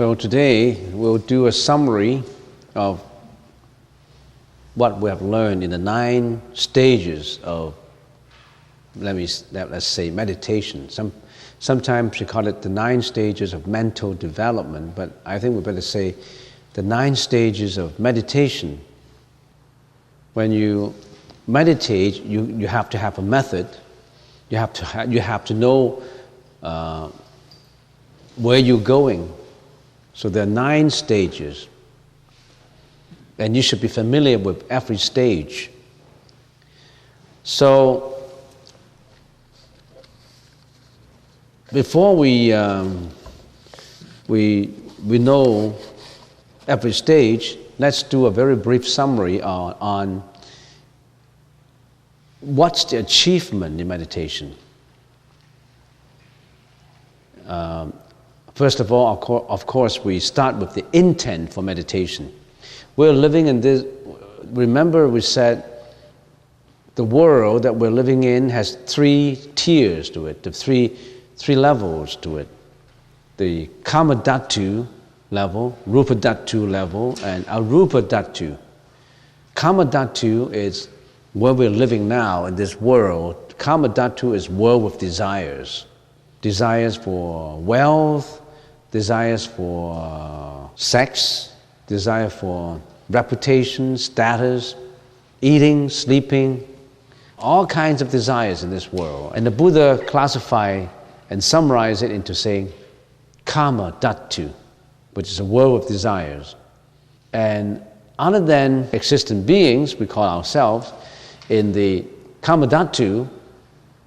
So today we'll do a summary of what we have learned in the 9 stages of, let's say, meditation. Sometimes we call it the 9 stages of mental development, but I think we better say the 9 stages of meditation. When you meditate, you have to have a method. You have to know where you're going. So there are 9 stages, and you should be familiar with every stage. So before we know every stage, let's do a very brief summary on what's the achievement in meditation. First of all, of course, we start with the intent for meditation. We're living in this, remember we said the world that we're living in has 3 tiers to it, the three levels to it. The Kama Dhatu level, Rupa Dhatu level, and Arupa Dhatu. Kama Dhatu is where we're living now in this world. Kama Dhatu is world with desires. Desires for wealth, desires for sex, desire for reputation, status, eating, sleeping, all kinds of desires in this world. And the Buddha classified and summarized it into saying Kama Dhatu, which is a world of desires. And other than existent beings, we call ourselves, in the Kama Dhatu,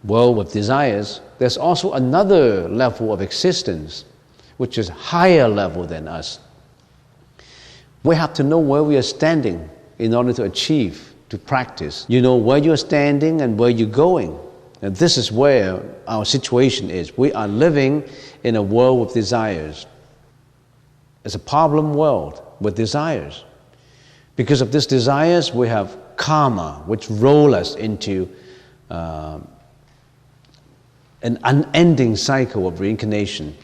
world with desires, there's also another level of existence, which is higher level than us. We have to know where we are standing in order to achieve, to practice. You know where you're standing and where you're going. And this is where our situation is. We are living in a world with desires. It's a problem world with desires. Because of these desires, we have karma, which roll us into an unending cycle of reincarnation.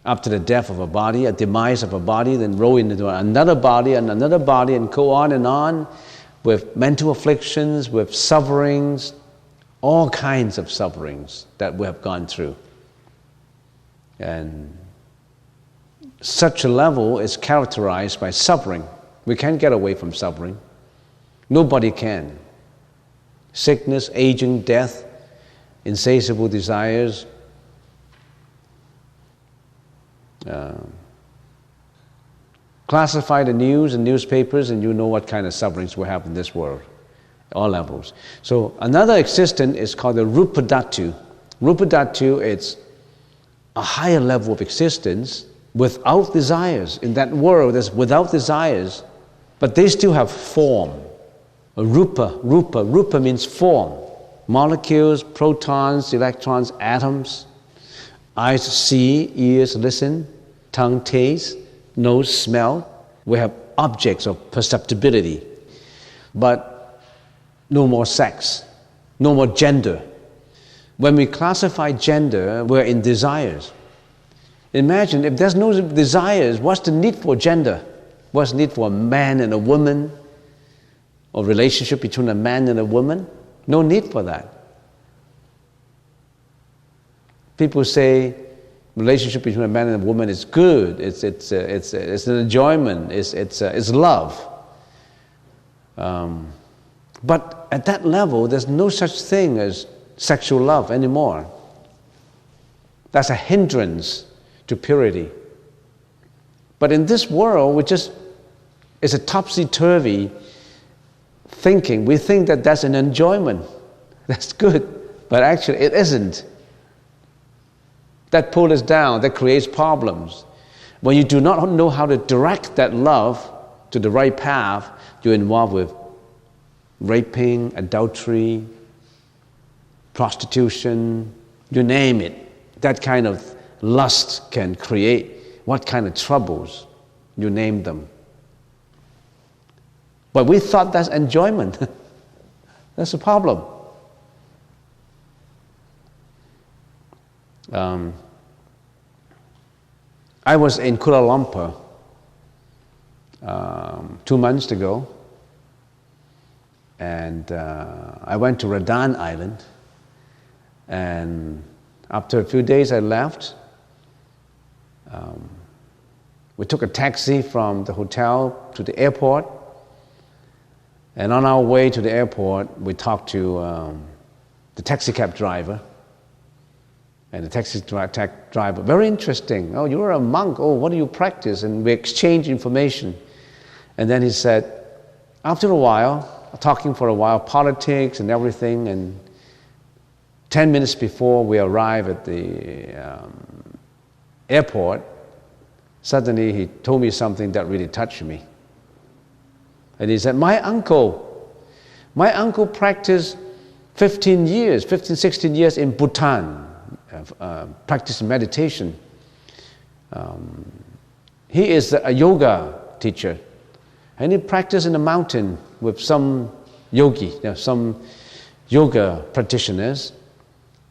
After the death of a body, a demise of a body, then roll into another body and another body, and go on with mental afflictions, with sufferings, all kinds of sufferings that we have gone through. And such a level is characterized by suffering. We can't get away from suffering. Nobody can. Sickness, aging, death, insatiable desires, classify the news and newspapers and you know what kind of sufferings we have in this world, all levels. So another existence is called the Rupa Dhatu. Rupa Dhatu, it's a higher level of existence without desires. In that world, there's without desires, but they still have form. Rupa means form. Molecules, protons, electrons, atoms. Eyes see, ears listen, tongue taste, nose smell. We have objects of perceptibility. But no more sex, no more gender. When we classify gender, we're in desires. Imagine if there's no desires, what's the need for gender? What's the need for a man and a woman? Or relationship between a man and a woman? No need for that. People say relationship between a man and a woman is good. It's an enjoyment. It's love. But at that level, there's no such thing as sexual love anymore. That's a hindrance to purity. But in this world, it's a topsy-turvy thinking. We think that that's an enjoyment. That's good. But actually, it isn't. That pulls us down, that creates problems. When you do not know how to direct that love to the right path, you're involved with raping, adultery, prostitution, you name it. That kind of lust can create what kind of troubles, you name them. But we thought that's enjoyment. That's a problem. I was in Kuala Lumpur 2 months ago, and I went to Radan Island, and after a few days I left. We took a taxi from the hotel to the airport, and on our way to the airport we talked to the taxi cab driver. And the taxi driver, very interesting. Oh, you're a monk. Oh, what do you practice? And we exchanged information. And then he said, after a while, talking for a while, politics and everything, and 10 minutes before we arrive at the airport, suddenly he told me something that really touched me. And he said, my uncle practiced 16 years in Bhutan. Practice meditation. He is a yoga teacher, and he practiced in the mountain with some yogi, some yoga practitioners,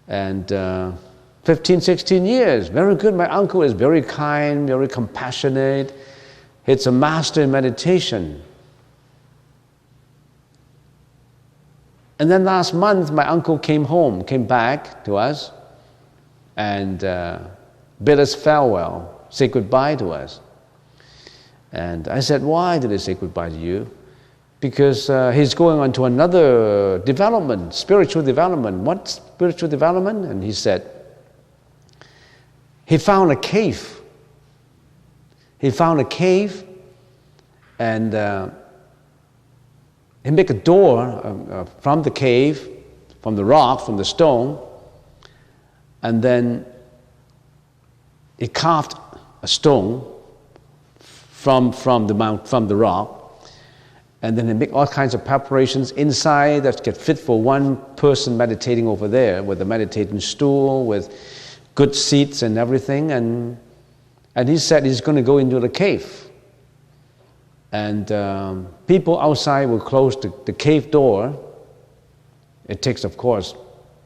and 16 years, very good. My uncle is very kind, very compassionate. He's a master in meditation. And then last month, my uncle came back to us, and bid us farewell, say goodbye to us. And I said, why did he say goodbye to you? Because he's going on to another development, spiritual development. What spiritual development? And he said, he found a cave. And he made a door from the cave, from the rock, from the stone, and then he carved a stone from the rock, and then he make all kinds of preparations inside that get fit for one person meditating over there, with a meditating stool, with good seats and everything. And he said he's going to go into the cave, and people outside will close the cave door. It takes, of course,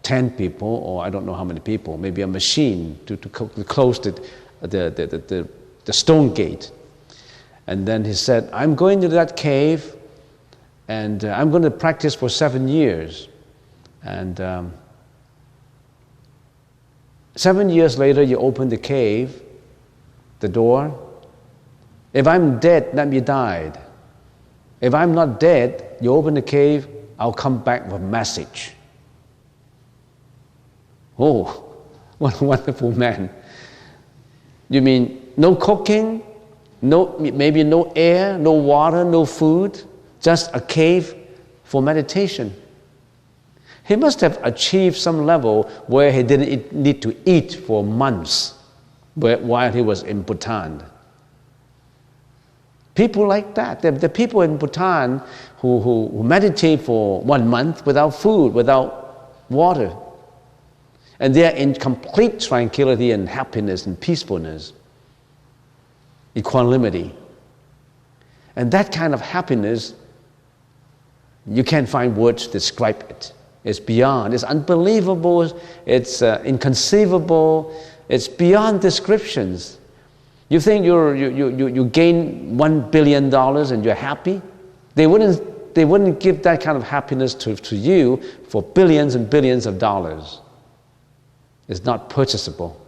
10 people, or I don't know how many people, maybe a machine to close the stone gate. And then he said, I'm going to that cave, and I'm going to practice for 7 years. And 7 years later, you open the cave, the door. If I'm dead, let me die. If I'm not dead, you open the cave, I'll come back with a message. Oh, what a wonderful man. You mean no cooking, maybe no air, no water, no food, just a cave for meditation. He must have achieved some level where he didn't need to eat for months while he was in Bhutan. People like that. The people in Bhutan who meditate for 1 month without food, without water. And they are in complete tranquility and happiness and peacefulness, equanimity. And that kind of happiness, you can't find words to describe it. It's beyond, it's unbelievable, it's inconceivable, it's beyond descriptions. You think you gain $1 billion and you're happy? They wouldn't give that kind of happiness to you for billions and billions of dollars. It's not purchasable.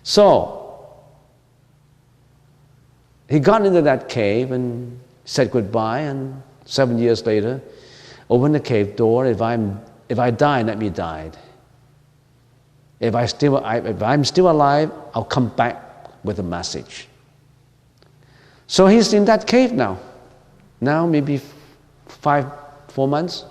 So, he got into that cave and said goodbye, and 7 years later, opened the cave door. If I die, let me die. If I'm still alive, I'll come back with a message. So he's in that cave now. Now maybe 4 months.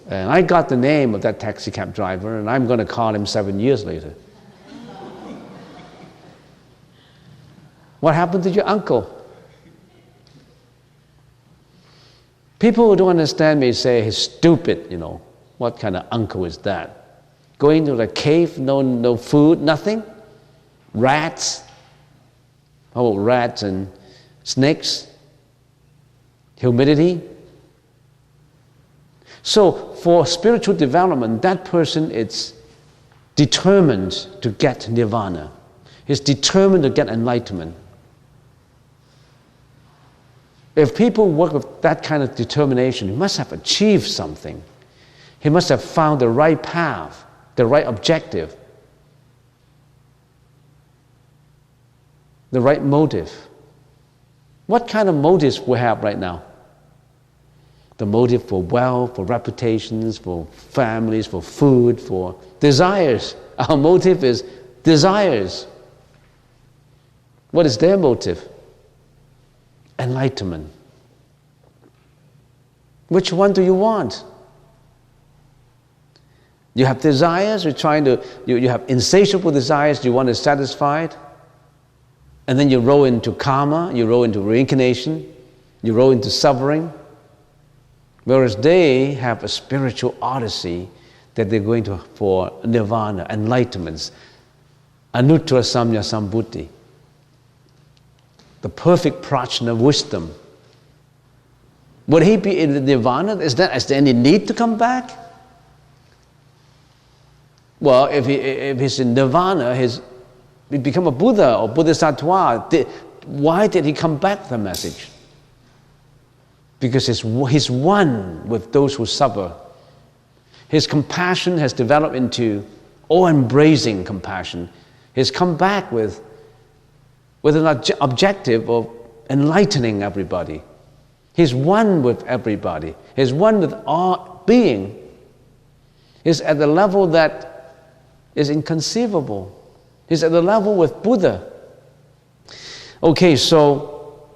And I got the name of that taxi cab driver, and I'm going to call him 7 years later. What happened to your uncle? People who don't understand may say he's stupid, What kind of uncle is that? Going to the cave, no food, nothing? Rats? How about rats and snakes? Humidity? So for spiritual development, that person is determined to get nirvana. He's determined to get enlightenment. If people work with that kind of determination, he must have achieved something. He must have found the right path, the right objective, the right motive. What kind of motives we have right now? The motive for wealth, for reputations, for families, for food, for desires. Our motive is desires. What is their motive? Enlightenment. Which one do you want? You have desires, you have insatiable desires you want to satisfy, and then you roll into karma, you roll into reincarnation, you roll into suffering. Whereas they have a spiritual odyssey that they're going to for nirvana, enlightenments, anuttara samya sambuddhi, the perfect prajna wisdom. Would he be in the nirvana? Is there any need to come back? Well, if he's in nirvana, he become a Buddha or Bodhisattva. Why did he come back with the message? Because he's one with those who suffer. His compassion has developed into all-embracing compassion. He's come back with an objective of enlightening everybody. He's one with everybody. He's one with all being. He's at the level that is inconceivable. He's at the level with Buddha. Okay, so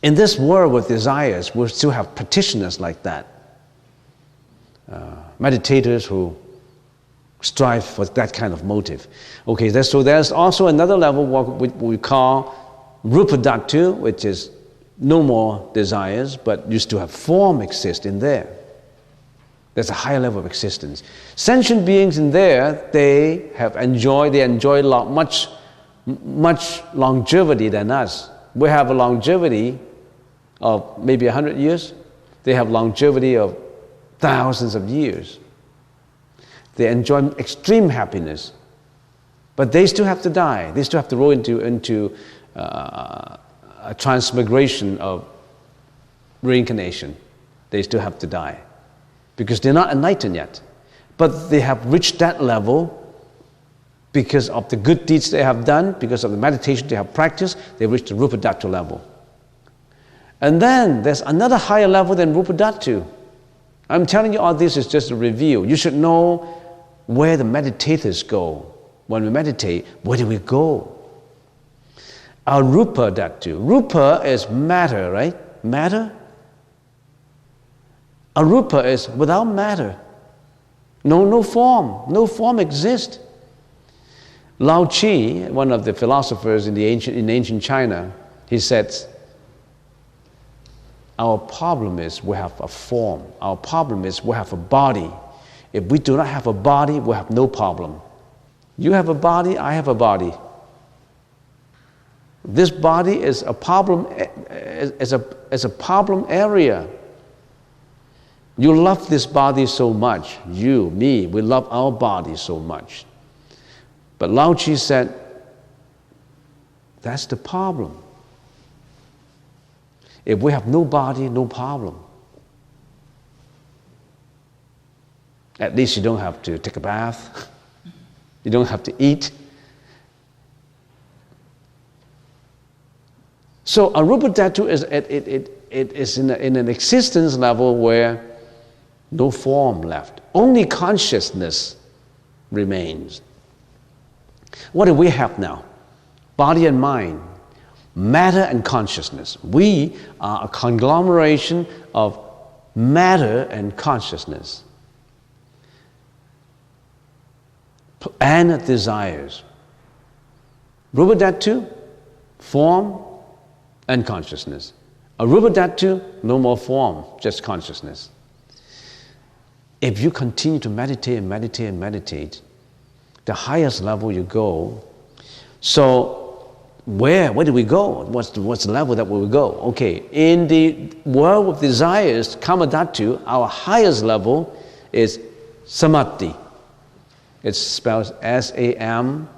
in this world with desires, we'll still have practitioners like that. Meditators who strive for that kind of motive. Okay, so there's also another level, what we call Rupa Dhatu, which is no more desires, but you still have form exist in there. There's a higher level of existence. Sentient beings in there, they enjoy much longevity than us. We have a longevity of maybe 100 years. They have longevity of thousands of years. They enjoy extreme happiness, but they still have to die. They still have to roll into a transmigration of reincarnation. They still have to die because they're not enlightened yet. But they have reached that level because of the good deeds they have done, because of the meditation they have practiced. They've reached the Rupa Dhatu level. And then there's another higher level than Rupa Dhatu. I'm telling you all this is just a review. You should know where the meditators go. When we meditate, where do we go? Our Rupa Dhatu. Rupa is matter, right? Matter. Arupa is without matter. No form. No form exists. Lao Chi, one of the philosophers in ancient China, he said, our problem is we have a form. Our problem is we have a body. If we do not have a body, we have no problem. You have a body, I have a body. This body is a problem, is a problem area. You love this body so much. You, me, we love our body so much. But Lao Chi said, that's the problem. If we have no body, no problem. At least you don't have to take a bath. You don't have to eat. So Arupa Dhatu is in an existence level where no form left. Only consciousness remains. What do we have now? Body and mind, matter and consciousness. We are a conglomeration of matter and consciousness and desires. Rupa Dhatu, form and consciousness. Arupa Dhatu, no more form, just consciousness. If you continue to meditate and meditate and meditate, the highest level you go. So where do we go? What's the level that we will go? Okay, in the world of desires, Kama Dhatu, our highest level is Samadhi. It's spelled S-A-M-A-D-H-I,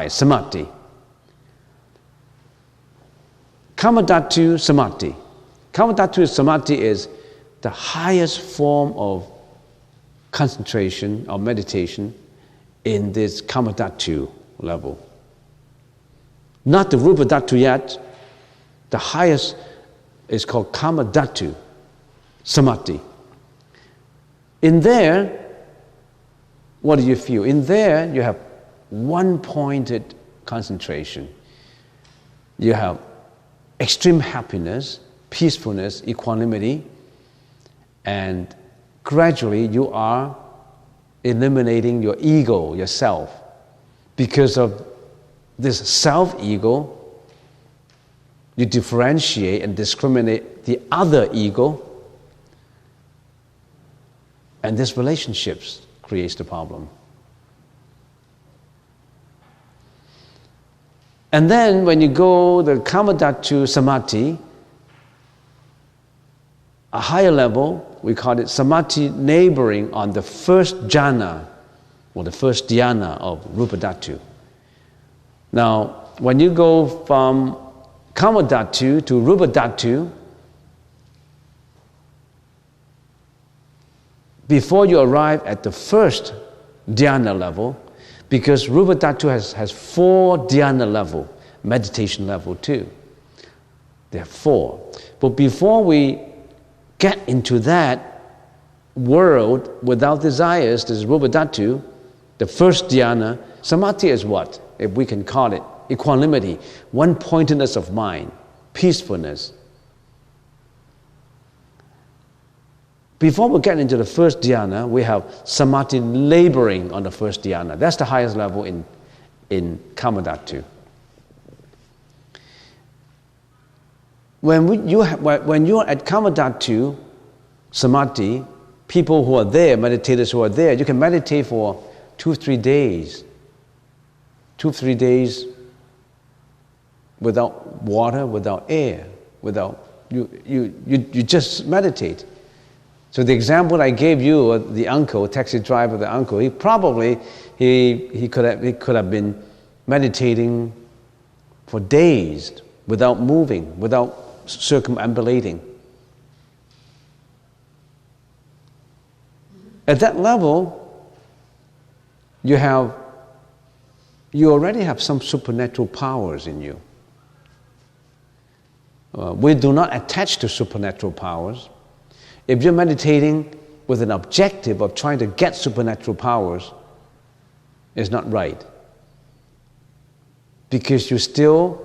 samadhi. Kamadhatu samadhi. Kamadhatu samadhi is the highest form of concentration or meditation in this kamadhatu level. Not the rupa dhatu yet. The highest is called kamadhatu samadhi. In there, what do you feel? In there, you have one-pointed concentration. You have extreme happiness, peacefulness, equanimity, and gradually you are eliminating your ego, yourself. Because of this self-ego, you differentiate and discriminate the other ego, and this relationships creates the problem. And then when you go the kamadhatu samadhi, a higher level, we call it samadhi neighboring on the first jhana, or the first dhyana of rupa dhatu. Now, when you go from kamadhatu to rupa dhatu, before you arrive at the first dhyana level, because rupa dhatu has 4 dhyana level, meditation level too. There are 4. But before we get into that world without desires, this rupa dhatu, the first dhyana, samadhi is what? If we can call it equanimity, one-pointedness of mind, peacefulness. Before we get into the first dhyana, we have samadhi laboring on the first dhyana. That's the highest level in kamadhatu. When you're at kamadhatu samadhi, people who are there, meditators who are there, you can meditate for 2-3 days. 2-3 days without water, without air, without you just meditate. So the example I gave you, the uncle, taxi driver, the uncle, he probably he could have been meditating for days without moving, without circumambulating. At that level, you already have some supernatural powers in you. We do not attach to supernatural powers. If you're meditating with an objective of trying to get supernatural powers, it's not right. Because you still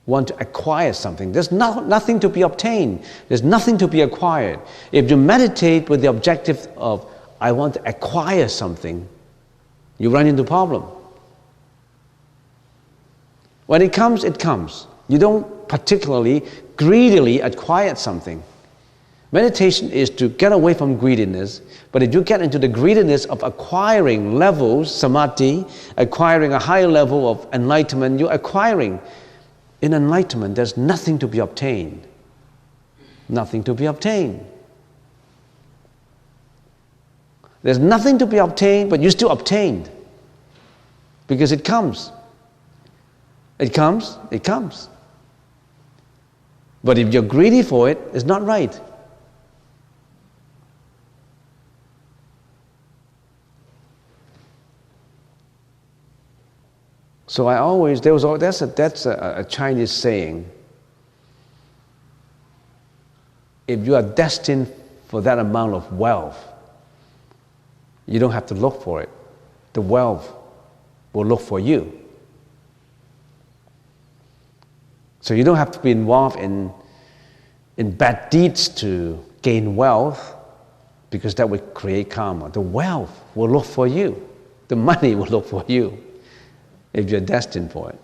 want to acquire something. There's nothing to be obtained. There's nothing to be acquired. If you meditate with the objective of, I want to acquire something, you run into a problem. When it comes, it comes. You don't particularly greedily acquire something. Meditation is to get away from greediness, but if you get into the greediness of acquiring levels, samadhi, acquiring a higher level of enlightenment, you're acquiring. In enlightenment, there's nothing to be obtained. Nothing to be obtained. There's nothing to be obtained, but you still obtained. Because it comes. It comes, it comes. But if you're greedy for it, it's not right. So that's a Chinese saying. If you are destined for that amount of wealth, you don't have to look for it. The wealth will look for you. So you don't have to be involved in bad deeds to gain wealth, because that would create karma. The wealth will look for you. The money will look for you, if you're destined for it.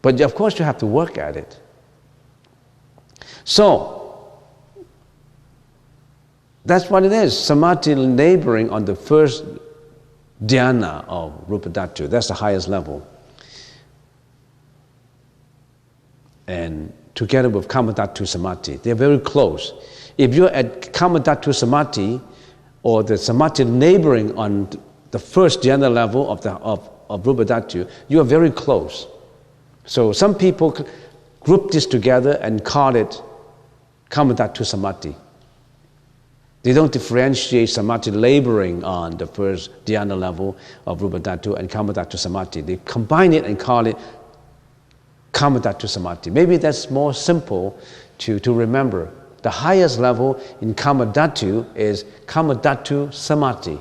But of course you have to work at it. So, that's what it is. Samadhi laboring on the first dhyana of rupa dhatu. That's the highest level. And together with kamadhatu samadhi, they're very close. If you're at kamadhatu samadhi, or the samadhi neighboring on the first dhyana level of Rupa Dhatu, you are very close. So some people group this together and call it Kama Dhatu Samadhi. They don't differentiate samadhi laboring on the first dhyana level of Rupa Dhatu and Kama Dhatu Samadhi. They combine it and call it Kama Dhatu Samadhi. Maybe that's more simple to remember. The highest level in Kama Dhatu is Kama Dhatu Samadhi.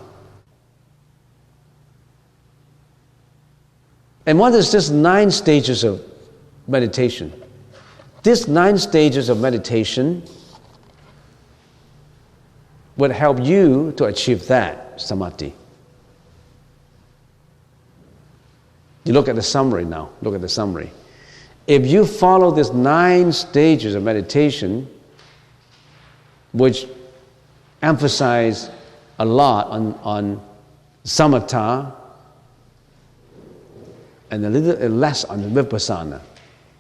And what is this 9 stages of meditation? These 9 stages of meditation would help you to achieve that samadhi. You look at the summary now. Look at the summary. If you follow these 9 stages of meditation, which emphasize a lot on samatha and a little less on vipassana,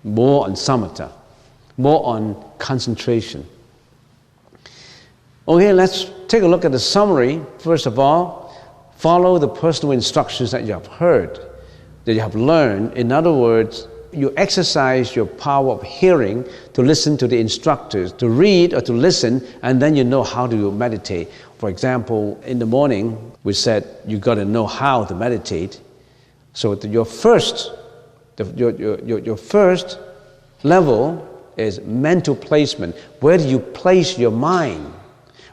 more on samatha, more on concentration. Okay, let's take a look at the summary. First of all, follow the personal instructions that you have heard, that you have learned. In other words, you exercise your power of hearing to listen to the instructors, to read or to listen, and then you know how to meditate. For example, in the morning, we said you got to know how to meditate. So your first level is mental placement. Where do you place your mind?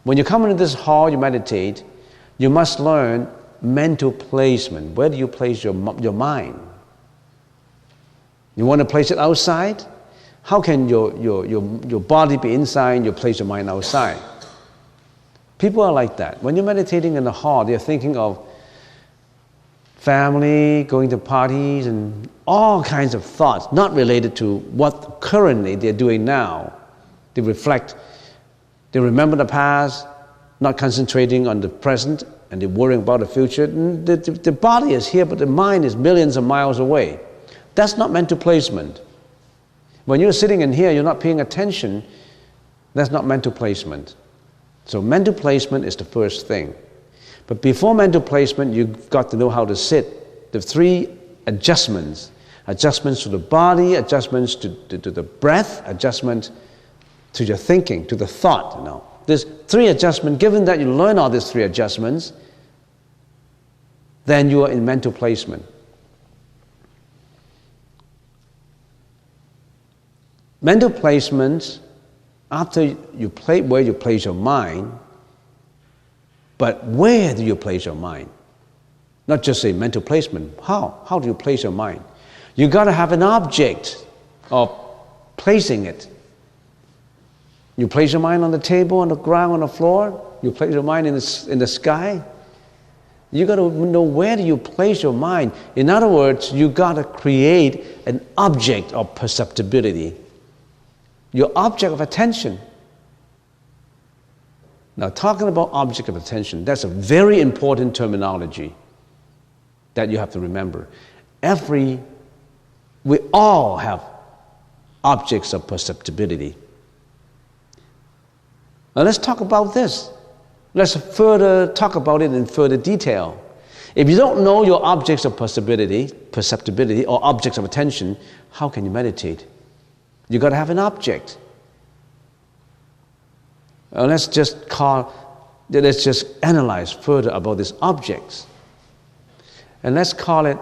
When you come into this hall, you meditate, you must learn mental placement. Where do you place your mind? You want to place it outside? How can your body be inside and you place your mind outside? People are like that. When you're meditating in the hall, they're thinking of family, going to parties, and all kinds of thoughts, not related to what currently they're doing now. They reflect, they remember the past, not concentrating on the present, and they're worrying about the future. The body is here, but the mind is millions of miles away. That's not mental placement. When you're sitting in here, you're not paying attention, that's not mental placement. So mental placement is the first thing. But before mental placement, you've got to know how to sit. The 3 adjustments. Adjustments to the body, adjustments to the breath, adjustment to your thinking, to the thought. You know. There's 3 adjustments. Given that you learn all these 3 adjustments, then you are in mental placement. Mental placement, after you play where you place your mind, but where do you place your mind? Not just say mental placement. How? How do you place your mind? You got to have an object of placing it. You place your mind on the table, on the ground, on the floor. You place your mind in the sky. You got to know where do you place your mind. In other words, you got to create an object of perceptibility. Your object of attention. Now, talking about object of attention, that's a very important terminology that you have to remember. We all have objects of perceptibility. Now, let's talk about this. Let's further talk about it in further detail. If you don't know your objects of perceptibility or objects of attention, how can you meditate? You got to have an object. Let's just analyze further about these objects. And let's call it,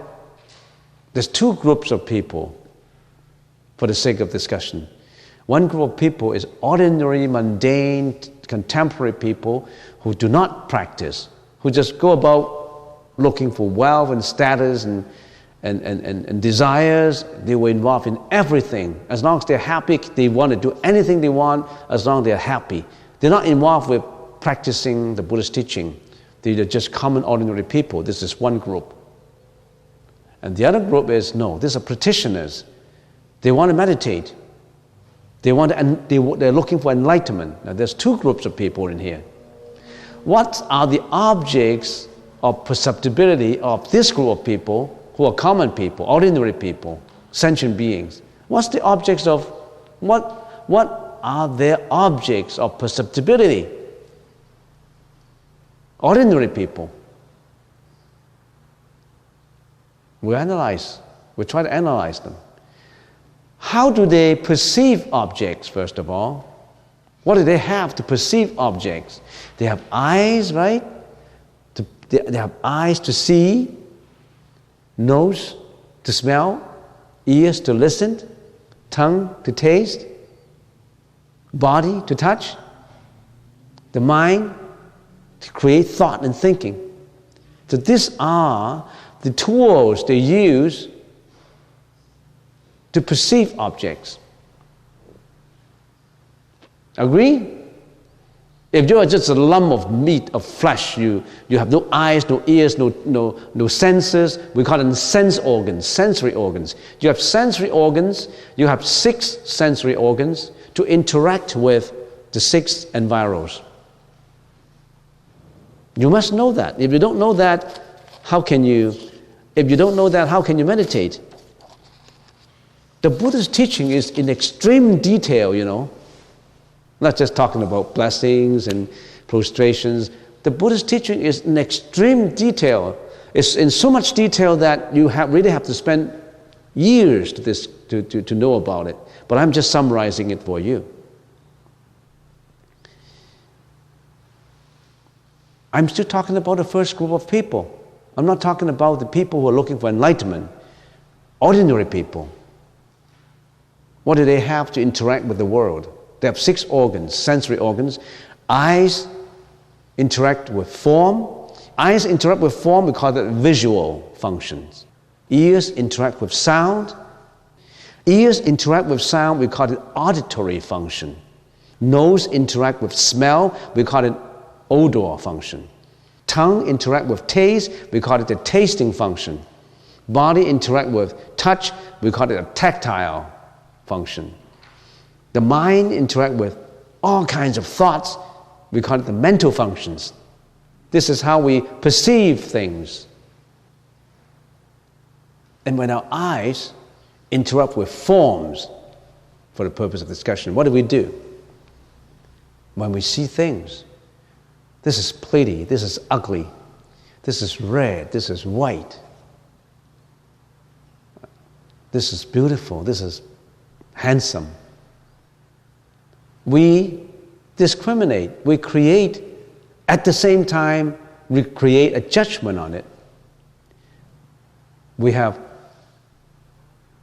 there's 2 groups of people for the sake of discussion. One group of people is ordinary, mundane, contemporary people who do not practice, who just go about looking for wealth and status and desires. They were involved in everything. As long as they're happy, they want to do anything they want as long as they're happy. They're not involved with practicing the Buddhist teaching. They're just common, ordinary people. This is one group. And the other group is, no, these are practitioners. They want to meditate. They're looking for enlightenment. Now, there's 2 groups of people in here. What are the objects of perceptibility of this group of people who are common people, ordinary people, sentient beings? What's the objects of, what are their objects of perceptibility? ordinary people. We try to analyze them. How do they perceive objects, first of all? What do they have to perceive objects? They have eyes, right? They have eyes to see, nose to smell, ears to listen, tongue to taste, body to touch, the mind to create thought and thinking. So these are the tools they use to perceive objects. Agree? If you are just a lump of meat, of flesh, you have no eyes, no ears, no senses. We call them sense organs, sensory organs. You have sensory organs, you have 6 sensory organs to interact with the 6 enviros. You must know that. If you don't know that, how can you meditate? The Buddha's teaching is in extreme detail, not just talking about blessings and prostrations. The Buddha's teaching is in extreme detail. It's in so much detail that you really have to spend years to know about it. But I'm just summarizing it for you. I'm still talking about the first group of people. I'm not talking about the people who are looking for enlightenment. Ordinary people. What do they have to interact with the world? They have 6 organs, sensory organs. Eyes interact with form. Eyes interact with form, we call that visual functions. Ears interact with sound. Ears interact with sound, we call it auditory function. Nose interact with smell, we call it odor function. Tongue interact with taste, we call it the tasting function. Body interact with touch, we call it a tactile function. The mind interact with all kinds of thoughts, we call it the mental functions. This is how we perceive things. And when our eyes interact with forms, for the purpose of discussion, what do? When we see things, this is pretty, this is ugly, this is red, this is white, this is beautiful, this is handsome. We discriminate, we create, at the same time, we create a judgment on it. We have,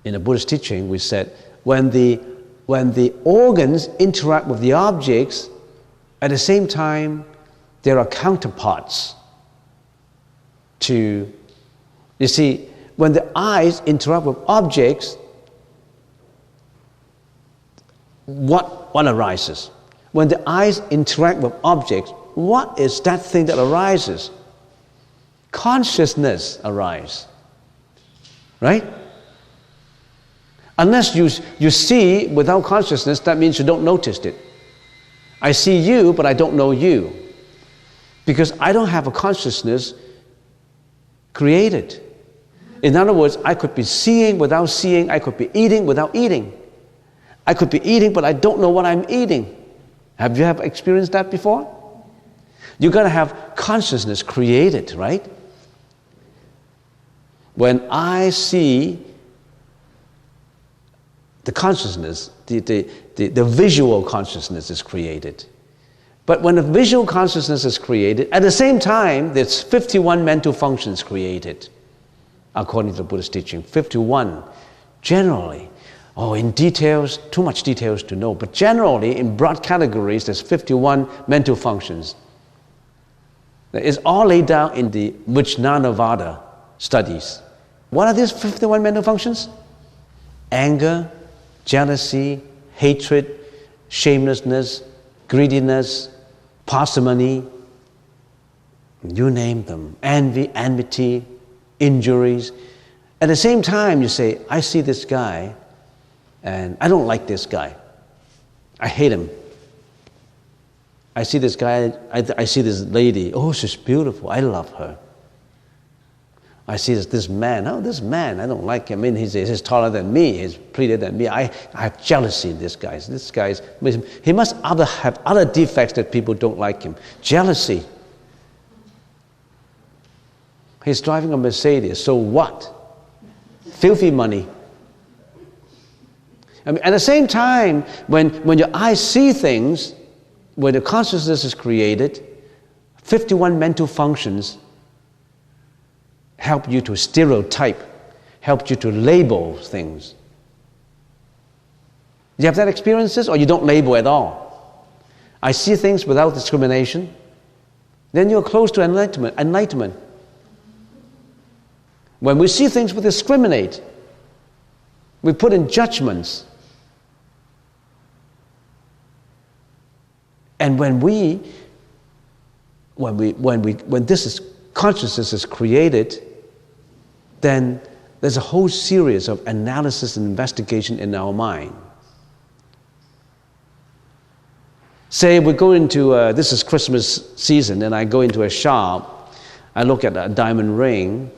in the Buddhist teaching, we said, when the organs interact with the objects, at the same time, there are counterparts to, you see, when the eyes interact with objects, what arises? When the eyes interact with objects, what is that thing that arises? Consciousness arises, right? Unless you see without consciousness, that means you don't notice it. I see you, but I don't know you. Because I don't have a consciousness created. In other words, I could be seeing without seeing, I could be eating without eating. I could be eating, but I don't know what I'm eating. Have you ever experienced that before? You've got to have consciousness created, right? When I see the consciousness, the visual consciousness is created. But when a visual consciousness is created, at the same time, there's 51 mental functions created, according to the Buddhist teaching. 51, generally. In details, too much details to know, but generally, in broad categories, there's 51 mental functions. It's all laid down in the Vijnanavada studies. What are these 51 mental functions? Anger, jealousy, hatred, shamelessness, greediness, parsimony, you name them, envy, enmity, injuries. At the same time, you say, I see this guy, and I don't like this guy. I hate him. I see this guy, I see this lady, she's beautiful, I love her. I see this man, I don't like him. I mean, he's taller than me, he's prettier than me. I have jealousy in this guy. He must have other defects that people don't like him. Jealousy. He's driving a Mercedes, so what? Filthy money. I mean, at the same time, when your eyes see things, when the consciousness is created, 51 mental functions help you to stereotype, help you to label things. Do you have that experiences, or you don't label at all? I see things without discrimination. Then you're close to enlightenment. When we see things, we discriminate. We put in judgments. And when this consciousness is created, then there's a whole series of analysis and investigation in our mind. Say we go into, this is Christmas season, and I go into a shop, I look at a diamond ring,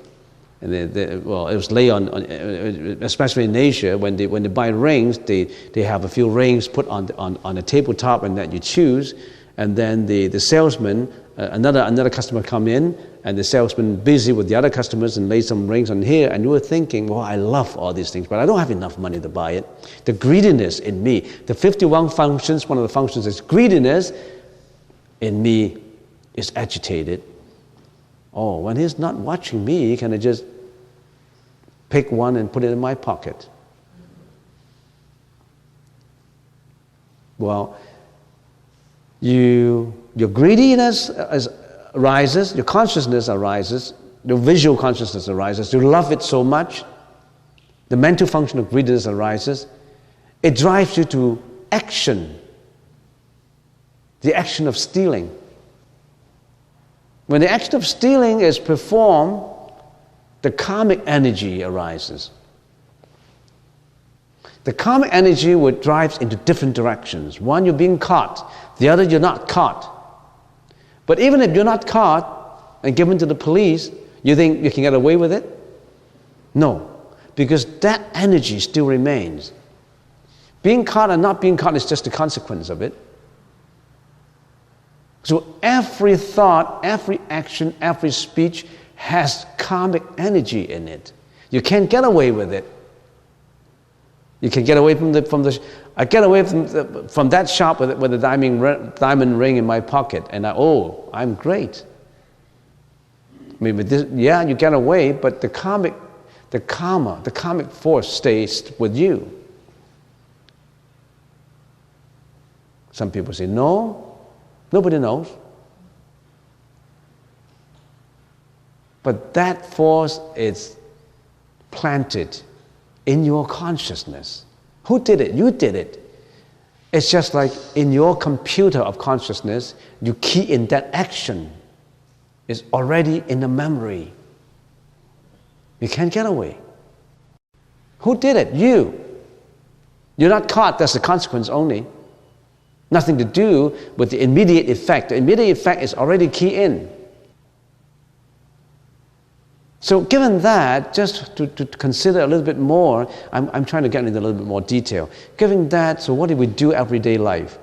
and well, it was laid on, especially in Asia, when they buy rings, they have a few rings put on a tabletop, and that you choose, and then the salesman, another customer come in, and the salesman busy with the other customers and lay some rings on here, and you were thinking, well, I love all these things, but I don't have enough money to buy it. The greediness in me, the 51 functions, one of the functions is greediness in me is agitated. Oh, when he's not watching me, can I just pick one and put it in my pocket? Well, your greediness arises, your consciousness arises, your visual consciousness arises, you love it so much, the mental function of greediness arises, it drives you to action, the action of stealing. When the action of stealing is performed, the karmic energy arises. The karmic energy would drive into different directions. One, you're being caught. The other, you're not caught. But even if you're not caught and given to the police, you think you can get away with it? No, because that energy still remains. Being caught and not being caught is just the consequence of it. So every thought, every action, every speech has karmic energy in it. You can't get away with it. You can get away I get away from that shop with a diamond ring in my pocket, and I'm great. I mean, with this, yeah, you get away, but the karmic force stays with you. Some people say, no, nobody knows. But that force is planted in your consciousness. Who did it? You did it. It's just like in your computer of consciousness, you key in that action. It's already in the memory. You can't get away. Who did it? You. You're not caught, that's the consequence only. Nothing to do with the immediate effect. The immediate effect is already key in. So given that, just to consider a little bit more, I'm trying to get into a little bit more detail. Given that, so what do we do everyday life?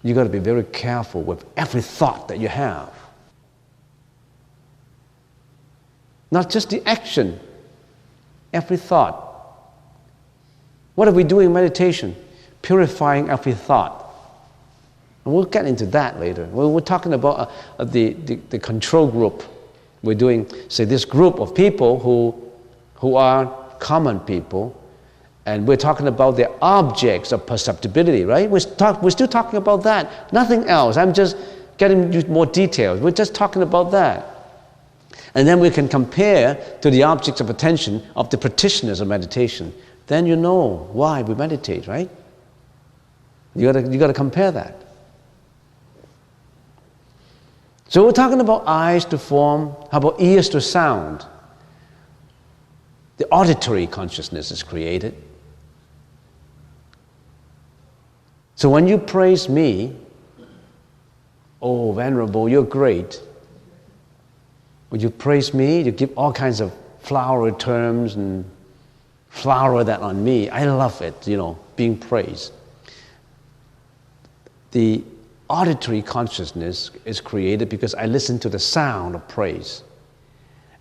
You got to be very careful with every thought that you have. Not just the action, every thought. What are we doing in meditation? Purifying every thought. And we'll get into that later. We're talking about the control group. We're doing, say, this group of people who are common people, and we're talking about the objects of perceptibility, right? We're still talking about that, nothing else. I'm just getting you more details. We're just talking about that. And then we can compare to the objects of attention of the practitioners of meditation. Then you know why we meditate, right? You gotta compare that. So we're talking about eyes to form, how about ears to sound? The auditory consciousness is created. So when you praise me, oh, Venerable, you're great. When you praise me, you give all kinds of flowery terms and flower that on me. I love it, being praised. The auditory consciousness is created because I listen to the sound of praise.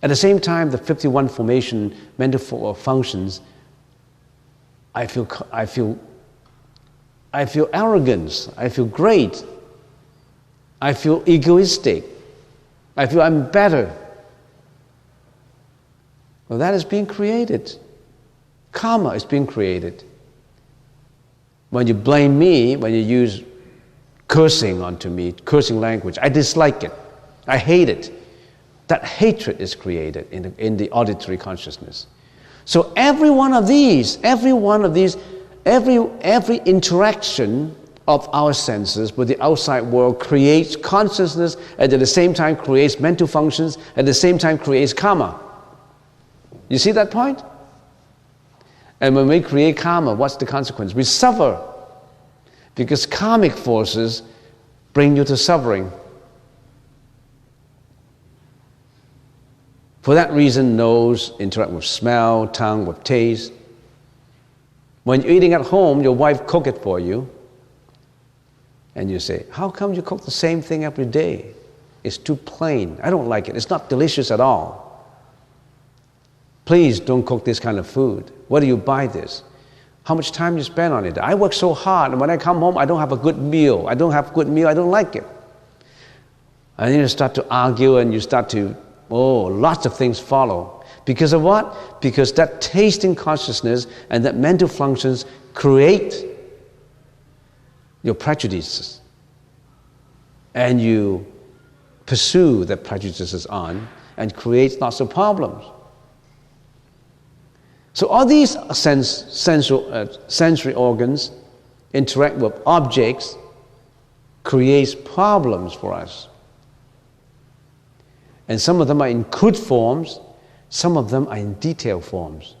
At the same time, the 51 formation mental functions, I feel arrogance, I feel great, I feel egoistic, I feel I'm better. Well, that is being created. Karma is being created. When you blame me, when you use cursing onto me, cursing language, I dislike it. I hate it. That hatred is created in the auditory consciousness. So every interaction of our senses with the outside world creates consciousness, and at the same time creates mental functions, at the same time creates karma. You see that point? And when we create karma, what's the consequence? We suffer, because karmic forces bring you to suffering. For that reason, nose interact with smell, tongue with taste. When you're eating at home, your wife cook it for you, and you say, how come you cook the same thing every day? It's too plain. I don't like it. It's not delicious at all. Please don't cook this kind of food. Where do you buy this? How much time you spend on it? I work so hard, and when I come home, I don't have a good meal. I don't like it. And then you start to argue, and you start to, lots of things follow. Because of what? Because that tasting consciousness and that mental functions create your prejudices. And you pursue the prejudices on and create lots of problems. So all these sensory organs interact with objects, creates problems for us. And some of them are in crude forms, some of them are in detailed forms,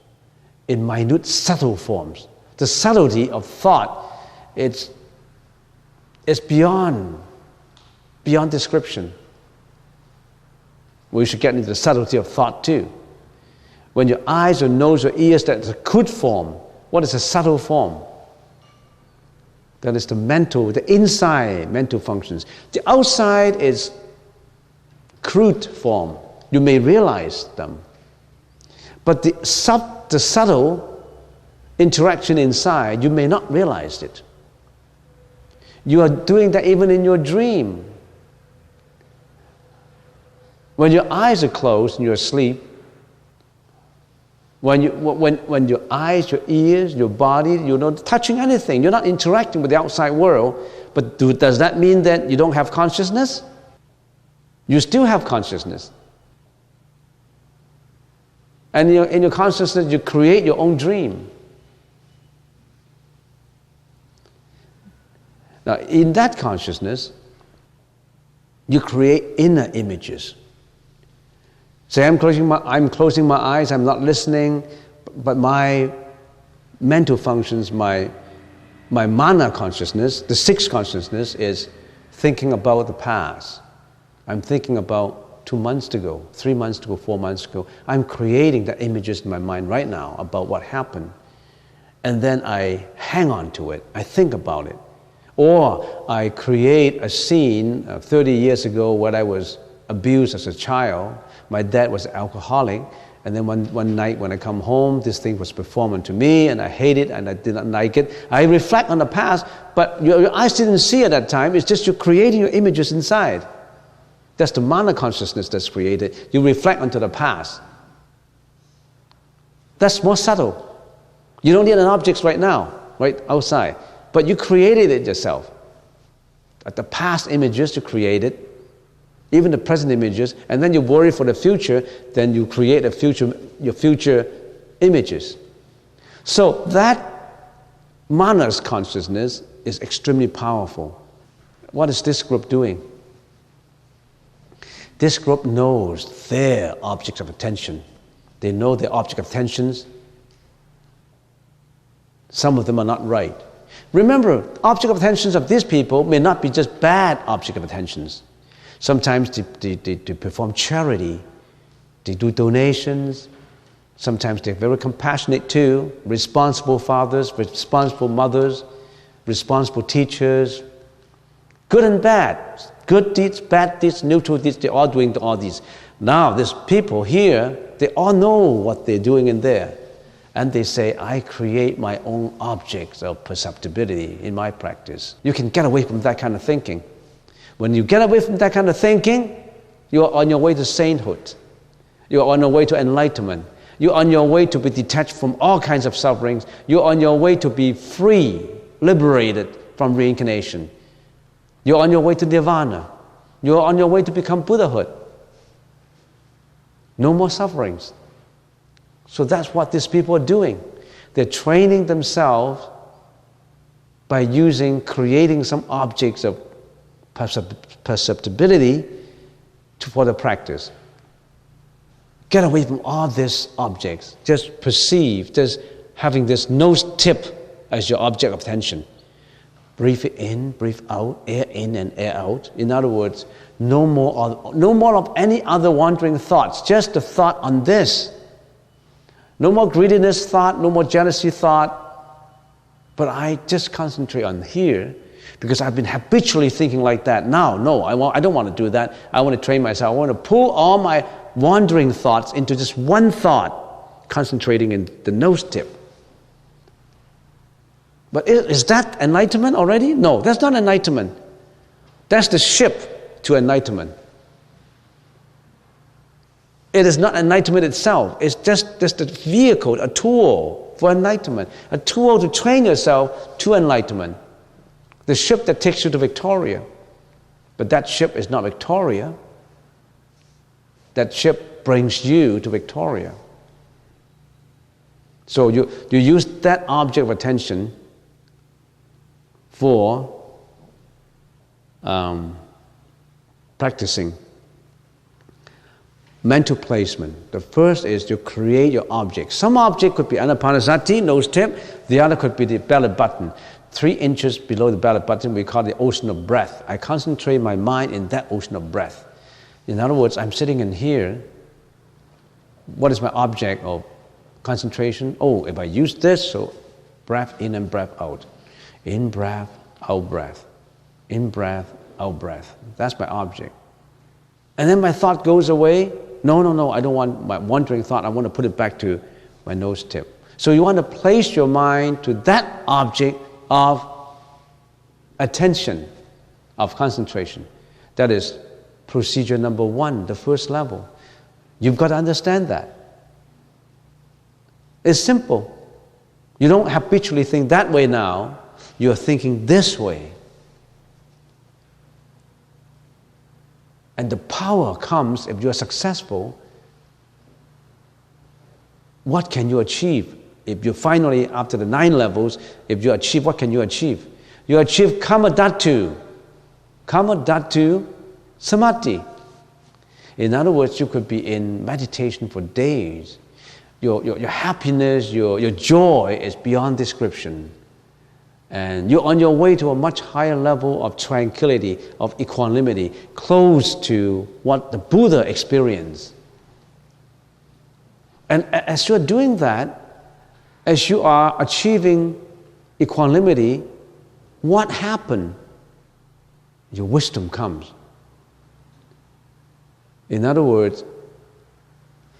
in minute, subtle forms. The subtlety of thought, it's beyond description. We should get into the subtlety of thought too. When your eyes or nose or ears, that's a crude form. What is a subtle form? That is the inside mental functions. The outside is crude form. You may realize them. But the subtle interaction inside, you may not realize it. You are doing that even in your dream. When your eyes are closed and you're asleep, when your eyes, your ears, your body, you're not touching anything, you're not interacting with the outside world, but does that mean that you don't have consciousness? You still have consciousness. And in your consciousness, you create your own dream. Now, in that consciousness, you create inner images. Say, I'm closing my eyes, I'm not listening, but my mental functions, my mana consciousness, the sixth consciousness, is thinking about the past. I'm thinking about 2 months ago, 3 months ago, 4 months ago. I'm creating the images in my mind right now about what happened. And then I hang on to it, I think about it. Or I create a scene 30 years ago when I was abused as a child. My dad was an alcoholic, and then one night when I come home, this thing was performed to me, and I hate it, and I did not like it. I reflect on the past, but your eyes didn't see at that time. It's just you're creating your images inside. That's the mana consciousness that's created. You reflect onto the past. That's more subtle. You don't need an object right now, right outside, but you created it yourself. The past images you created, even the present images, and then you worry for the future, then you create your future images. So that manas consciousness is extremely powerful. What is this group doing? This group knows their objects of attention. They know their object of attentions. Some of them are not right. Remember, object of attentions of these people may not be just bad object of attentions. Sometimes they perform charity, they do donations. Sometimes they're very compassionate too, responsible fathers, responsible mothers, responsible teachers. Good and bad good deeds, bad deeds, neutral deeds, they're all doing all these. Now, these people here, they all know what they're doing in there. And they say, I create my own objects of perceptibility in my practice. You can get away from that kind of thinking. When you get away from that kind of thinking, you are on your way to sainthood. You are on your way to enlightenment. You're on your way to be detached from all kinds of sufferings. You're on your way to be free, liberated from reincarnation. You're on your way to nirvana. You're on your way to become Buddhahood. No more sufferings. So that's what these people are doing. They're training themselves by creating some objects of perceptibility for the practice. Get away from all these objects. Just perceive, just having this nose tip as your object of attention. Breathe in, breathe out, air in and air out. In other words, no more of any other wandering thoughts, just the thought on this. No more greediness thought, no more jealousy thought. But I just concentrate on here because I've been habitually thinking like that. Now, no, I don't want to do that. I want to train myself. I want to pull all my wandering thoughts into just one thought, concentrating in the nose tip. But is that enlightenment already? No, that's not enlightenment. That's the ship to enlightenment. It is not enlightenment itself. It's just a vehicle, a tool for enlightenment, a tool to train yourself to enlightenment. The ship that takes you to Victoria. But that ship is not Victoria. That ship brings you to Victoria. So you use that object of attention for practicing mental placement. The first is to create your object. Some object could be anapanasati, nose tip. The other could be the belly button. 3 inches below the belly button, we call the ocean of breath. I concentrate my mind in that ocean of breath. In other words, I'm sitting in here. What is my object of concentration? Oh, if I use this, so breath in and breath out. In breath, out breath. In breath, out breath. That's my object. And then my thought goes away. No, I don't want my wandering thought. I want to put it back to my nose tip. So you want to place your mind to that object of attention, of concentration. That is procedure number 1, the first level. You've got to understand that. It's simple. You don't habitually think that way now. You're thinking this way. And the power comes if you're successful. What can you achieve? If you finally, after the 9 levels, if you achieve, what can you achieve? You achieve kamadhatu. Kamadhatu samadhi. In other words, you could be in meditation for days. Your happiness, your joy is beyond description. And you're on your way to a much higher level of tranquility, of equanimity, close to what the Buddha experienced. And as you're doing that, as you are achieving equanimity, what happened? Your wisdom comes. In other words,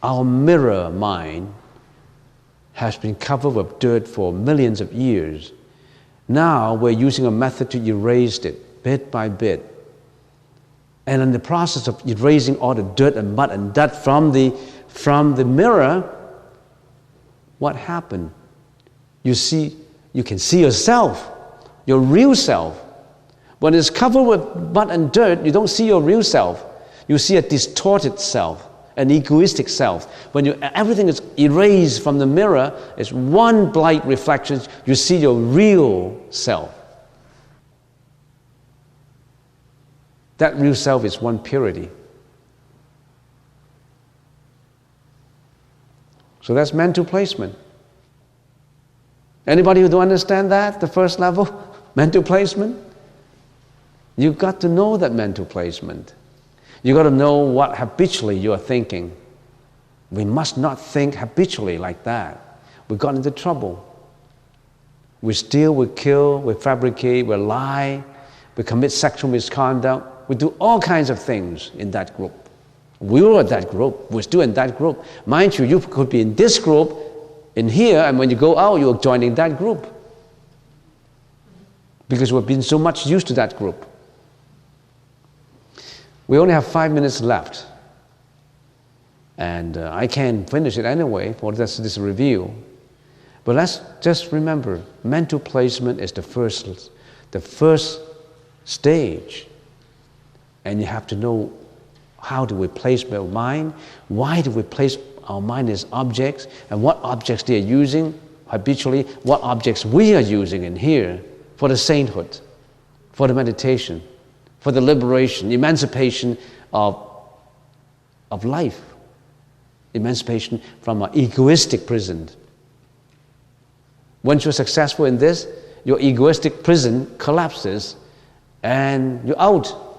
our mirror mind has been covered with dirt for millions of years. Now we're using a method to erase it bit by bit. And in the process of erasing all the dirt and mud and dust from the mirror, what happened? You can see yourself, your real self. When it's covered with mud and dirt, you don't see your real self. You see a distorted self, an egoistic self. When everything is erased from the mirror, it's one bright reflection, you see your real self. That real self is one purity. So that's mental placement. Anybody who don't understand that, the first level, mental placement? You've got to know that mental placement. You've got to know what habitually you are thinking. We must not think habitually like that. We got into trouble. We steal, we kill, we fabricate, we lie, we commit sexual misconduct. We do all kinds of things in that group. We were that group. We're still in that group. Mind you, you could be in this group, in here, and when you go out, you're joining that group. Because we've been so much used to that group. We only have 5 minutes left. And I can't finish it anyway for this review. But let's just remember, mental placement is the first stage. And you have to know, how do we place our mind? Why do we place our mind as objects? And what objects they are using habitually? What objects we are using in here for the sainthood, for the meditation, for the liberation, emancipation of life. Emancipation from an egoistic prison. Once you're successful in this, your egoistic prison collapses and you're out.